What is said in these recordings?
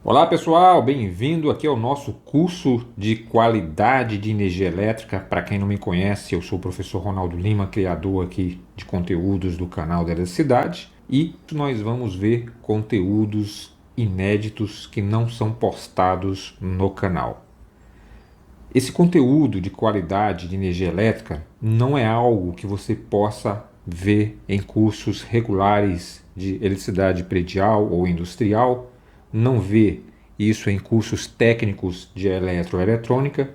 Olá pessoal, bem-vindo aqui ao nosso curso de qualidade de energia elétrica. Para quem não me conhece, eu sou o professor Ronaldo Lima, criador aqui de conteúdos do canal da Eletricidade, e nós vamos ver conteúdos inéditos que não são postados no canal. Esse conteúdo de qualidade de energia elétrica não é algo que você possa ver em cursos regulares de eletricidade predial ou industrial, não vê isso em cursos técnicos de eletroeletrônica,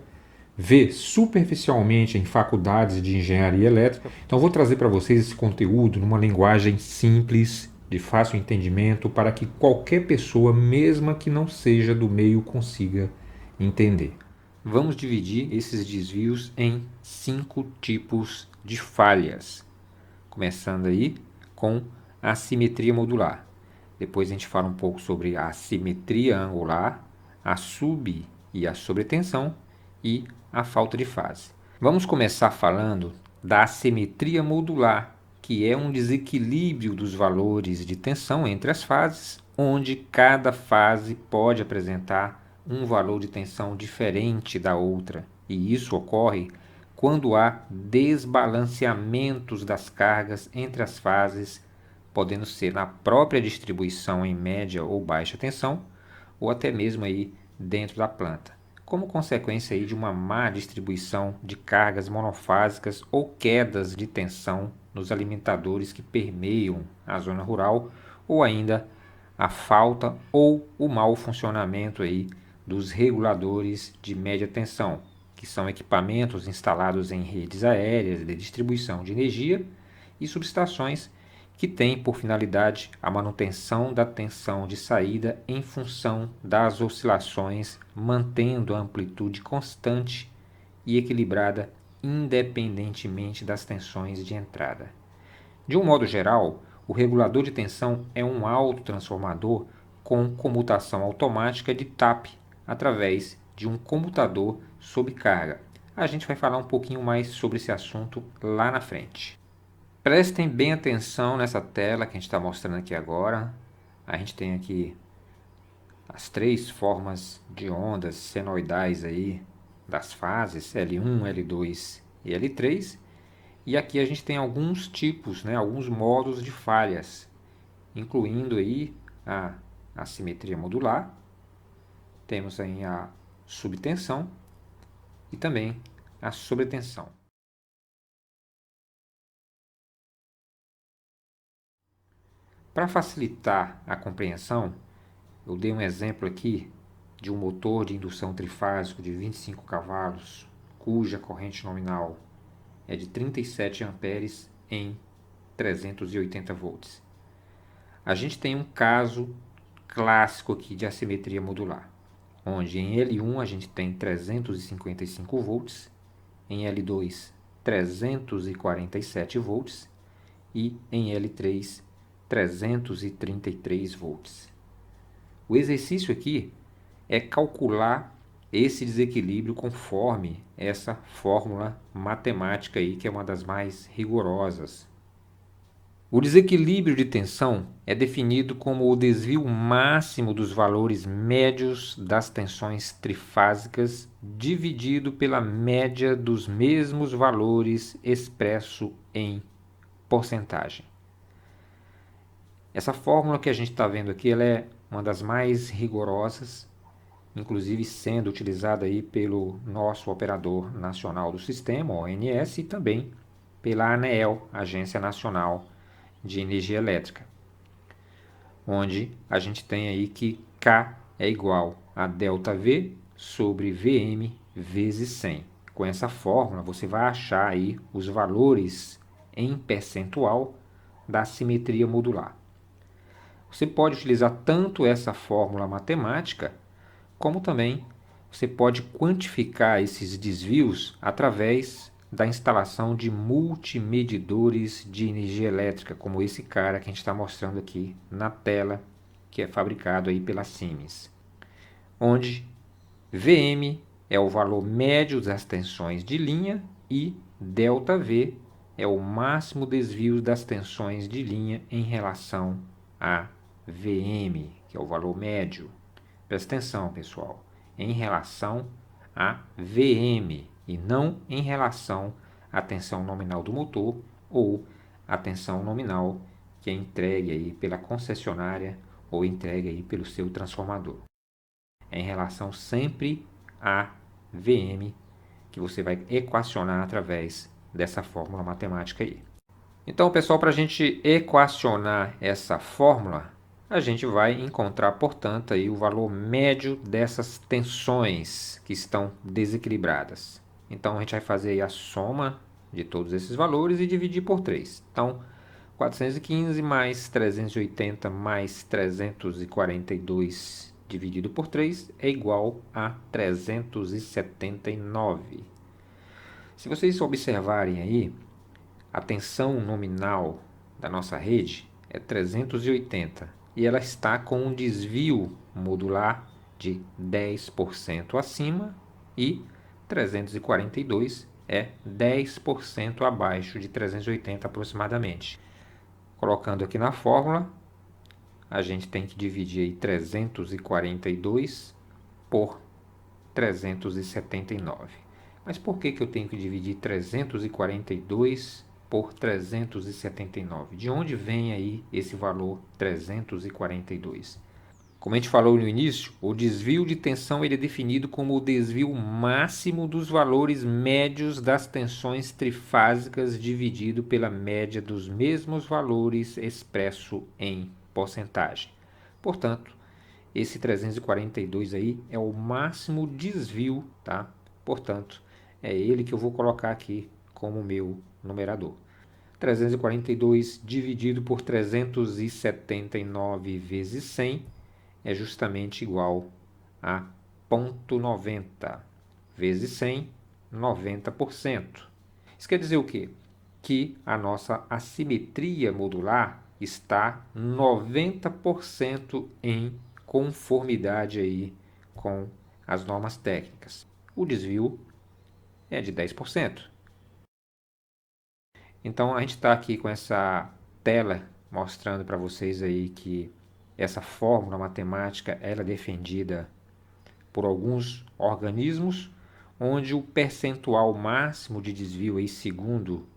vê superficialmente em faculdades de engenharia elétrica. Então vou trazer para vocês esse conteúdo numa linguagem simples, de fácil entendimento, para que qualquer pessoa, mesmo que não seja do meio, consiga entender. Vamos dividir esses desvios em 5 tipos de falhas, começando aí com a simetria modular. Depois a gente fala um pouco sobre a simetria angular, a sub e a sobretensão e a falta de fase. Vamos começar falando da assimetria modular, que é um desequilíbrio dos valores de tensão entre as fases, onde cada fase pode apresentar um valor de tensão diferente da outra, e isso ocorre quando há desbalanceamentos das cargas entre as fases, podendo ser na própria distribuição em média ou baixa tensão, ou até mesmo aí dentro da planta, como consequência aí de uma má distribuição de cargas monofásicas ou quedas de tensão nos alimentadores que permeiam a zona rural, ou ainda a falta ou o mau funcionamento aí dos reguladores de média tensão, que são equipamentos instalados em redes aéreas de distribuição de energia e subestações que têm por finalidade a manutenção da tensão de saída em função das oscilações, mantendo a amplitude constante e equilibrada independentemente das tensões de entrada. De um modo geral, o regulador de tensão é um autotransformador com comutação automática de TAP através de um comutador sob carga. A gente vai falar um pouquinho mais sobre esse assunto lá na frente. Prestem bem atenção nessa tela que a gente está mostrando aqui agora. A gente tem aqui as 3 formas de ondas senoidais aí das fases, L1, L2 e L3. E aqui a gente tem alguns tipos, alguns modos de falhas, incluindo aí a assimetria modular, temos aí a subtensão e também a sobretensão. Para facilitar a compreensão, eu dei um exemplo aqui de um motor de indução trifásico de 25 cavalos, cuja corrente nominal é de 37 amperes em 380 volts. A gente tem um caso clássico aqui de assimetria modular, onde em L1 a gente tem 355 volts, em L2 347 volts e em L3 333 volts. O exercício aqui é calcular esse desequilíbrio conforme essa fórmula matemática aí, que é uma das mais rigorosas. O desequilíbrio de tensão é definido como o desvio máximo dos valores médios das tensões trifásicas dividido pela média dos mesmos valores expresso em porcentagem. Essa fórmula que a gente está vendo aqui, ela é uma das mais rigorosas, inclusive sendo utilizada aí pelo nosso Operador Nacional do Sistema, ONS, e também pela ANEEL, Agência Nacional de Energia Elétrica, onde a gente tem aí que K é igual a ΔV sobre Vm vezes 100. Com essa fórmula você vai achar aí os valores em percentual da simetria modular. Você pode utilizar tanto essa fórmula matemática, como também você pode quantificar esses desvios através da instalação de multimedidores de energia elétrica, como esse cara que a gente está mostrando aqui na tela, que é fabricado aí pela Siemens, onde Vm é o valor médio das tensões de linha e ΔV é o máximo desvio das tensões de linha em relação a Vm, que é o valor médio. Presta atenção, pessoal, em relação a VM e não em relação à tensão nominal do motor ou a tensão nominal que é entregue aí pela concessionária ou entregue aí pelo seu transformador. É em relação sempre a VM que você vai equacionar através dessa fórmula matemática aí. Então, pessoal, para a gente equacionar essa fórmula, a gente vai encontrar, portanto, aí o valor médio dessas tensões que estão desequilibradas. Então, a gente vai fazer aí a soma de todos esses valores e dividir por 3. Então, 415 mais 380 mais 342 dividido por 3 é igual a 379. Se vocês observarem aí, a tensão nominal da nossa rede é 380 e ela está com um desvio modular de 10% acima e 342 é 10% abaixo de 380 aproximadamente. Colocando aqui na fórmula, a gente tem que dividir aí 342 por 379. Mas por que eu tenho que dividir 342 por 379? De onde vem aí esse valor 342? Como a gente falou no início, o desvio de tensão ele é definido como o desvio máximo dos valores médios das tensões trifásicas dividido pela média dos mesmos valores expresso em porcentagem. Portanto, esse 342 aí é o máximo desvio, tá? Portanto, é ele que eu vou colocar aqui como meu numerador. 342 dividido por 379 vezes 100 é justamente igual a 0,90 vezes 100, 90%. Isso quer dizer o quê? Que a nossa assimetria modular está 90% em conformidade aí com as normas técnicas. O desvio é de 10%. Então a gente está aqui com essa tela mostrando para vocês aí que essa fórmula matemática ela é defendida por alguns organismos, onde o percentual máximo de desvio aí, segundo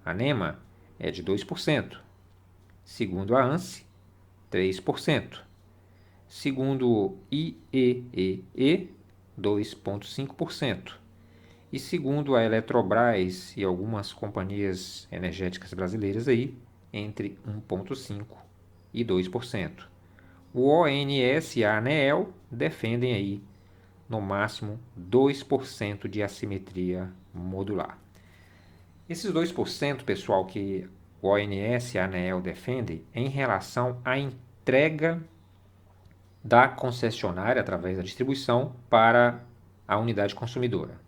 a NEMA é de 2%, segundo a ANSI, 3%, segundo o IEEE, 2,5%, e segundo a Eletrobras e algumas companhias energéticas brasileiras aí, entre 1,5% e 2%. O ONS e a ANEEL defendem aí no máximo 2% de assimetria modular. Esses 2%, pessoal, que o ONS e a ANEEL defendem é em relação à entrega da concessionária através da distribuição para a unidade consumidora.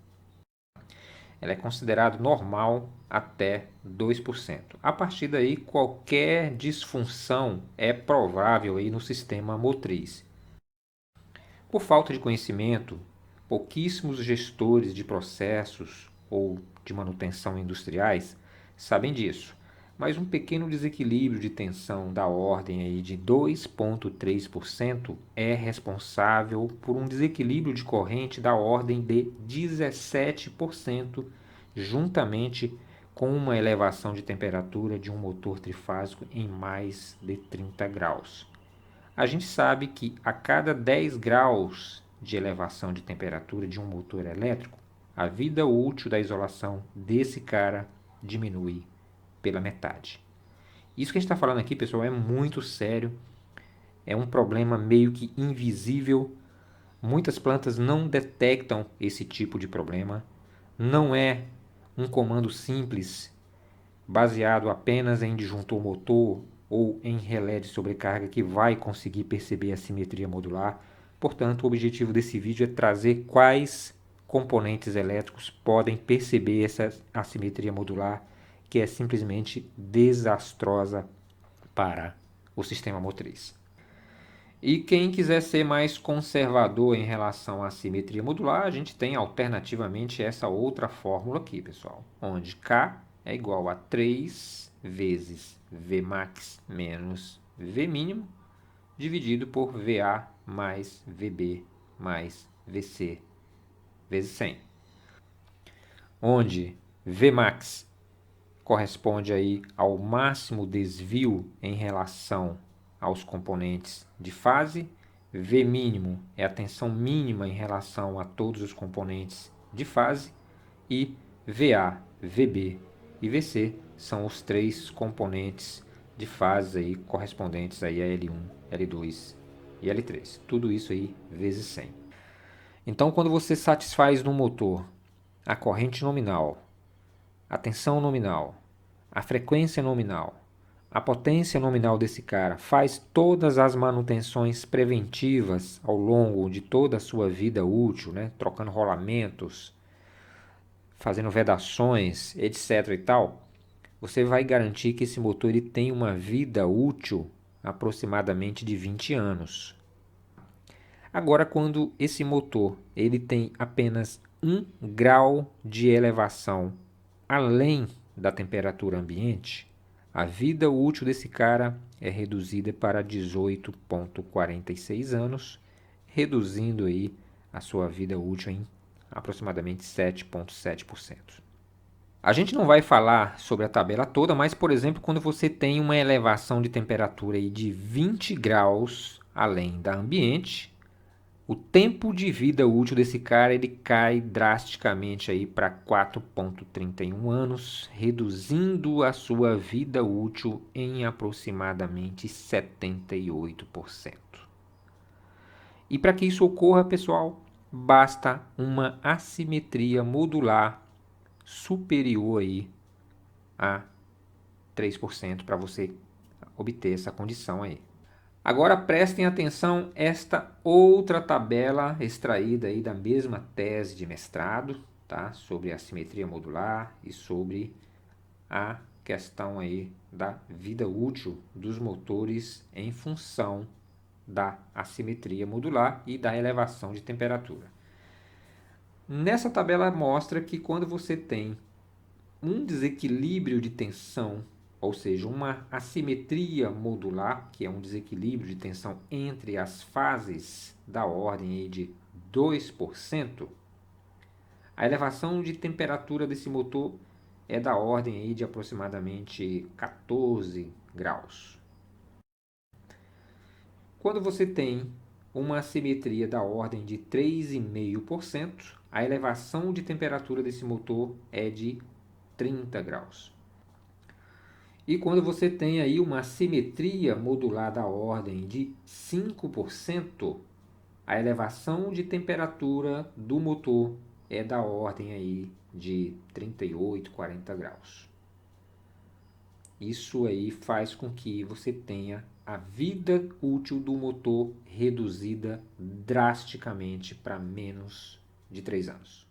Ela é considerada normal até 2%. A partir daí, qualquer disfunção é provável aí no sistema motriz. Por falta de conhecimento, pouquíssimos gestores de processos ou de manutenção industriais sabem disso, mas um pequeno desequilíbrio de tensão da ordem aí de 2,3% é responsável por um desequilíbrio de corrente da ordem de 17%, juntamente com uma elevação de temperatura de um motor trifásico em mais de 30 graus. A gente sabe que a cada 10 graus de elevação de temperatura de um motor elétrico, a vida útil da isolação desse cara diminui pela metade. Isso que a gente está falando aqui, pessoal, é muito sério. É um problema meio que invisível. Muitas plantas não detectam esse tipo de problema. Não é um comando simples baseado apenas em disjuntor motor ou em relé de sobrecarga que vai conseguir perceber a simetria modular. Portanto, o objetivo desse vídeo é trazer quais componentes elétricos podem perceber essa assimetria modular, que é simplesmente desastrosa para o sistema motriz. E quem quiser ser mais conservador em relação à assimetria modular, a gente tem alternativamente essa outra fórmula aqui, pessoal, onde K é igual a 3 vezes Vmax menos Vmin dividido por VA mais VB mais VC vezes 100. Onde Vmax corresponde aí ao máximo desvio em relação aos componentes de fase, V mínimo é a tensão mínima em relação a todos os componentes de fase e VA, VB e VC são os três componentes de fase aí correspondentes aí a L1, L2 e L3. Tudo isso aí vezes 100. Então, quando você satisfaz no motor a corrente nominal, a tensão nominal, a frequência nominal, a potência nominal desse cara, faz todas as manutenções preventivas ao longo de toda a sua vida útil, né? Trocando rolamentos, fazendo vedações, etc. e tal, você vai garantir que esse motor ele tem uma vida útil aproximadamente de 20 anos. Agora, quando esse motor ele tem apenas 1 grau de elevação além da temperatura ambiente, a vida útil desse cara é reduzida para 18,46 anos, reduzindo aí a sua vida útil em aproximadamente 7,7%. A gente não vai falar sobre a tabela toda, mas, por exemplo, quando você tem uma elevação de temperatura aí de 20 graus além da ambiente, o tempo de vida útil desse cara ele cai drasticamente aí para 4,31 anos, reduzindo a sua vida útil em aproximadamente 78%. E para que isso ocorra, pessoal, basta uma assimetria modular superior aí a 3% para você obter essa condição aí. Agora prestem atenção esta outra tabela extraída aí da mesma tese de mestrado, tá? Sobre a simetria modular e sobre a questão aí da vida útil dos motores em função da assimetria modular e da elevação de temperatura. Nessa tabela mostra que quando você tem um desequilíbrio de tensão, ou seja, uma assimetria modular, que é um desequilíbrio de tensão entre as fases da ordem aí de 2%, a elevação de temperatura desse motor é da ordem aí de aproximadamente 14 graus. Quando você tem uma assimetria da ordem de 3,5%, a elevação de temperatura desse motor é de 30 graus. E quando você tem aí uma simetria modular da ordem de 5%, a elevação de temperatura do motor é da ordem aí de 38, 40 graus. Isso aí faz com que você tenha a vida útil do motor reduzida drasticamente para menos de 3 anos.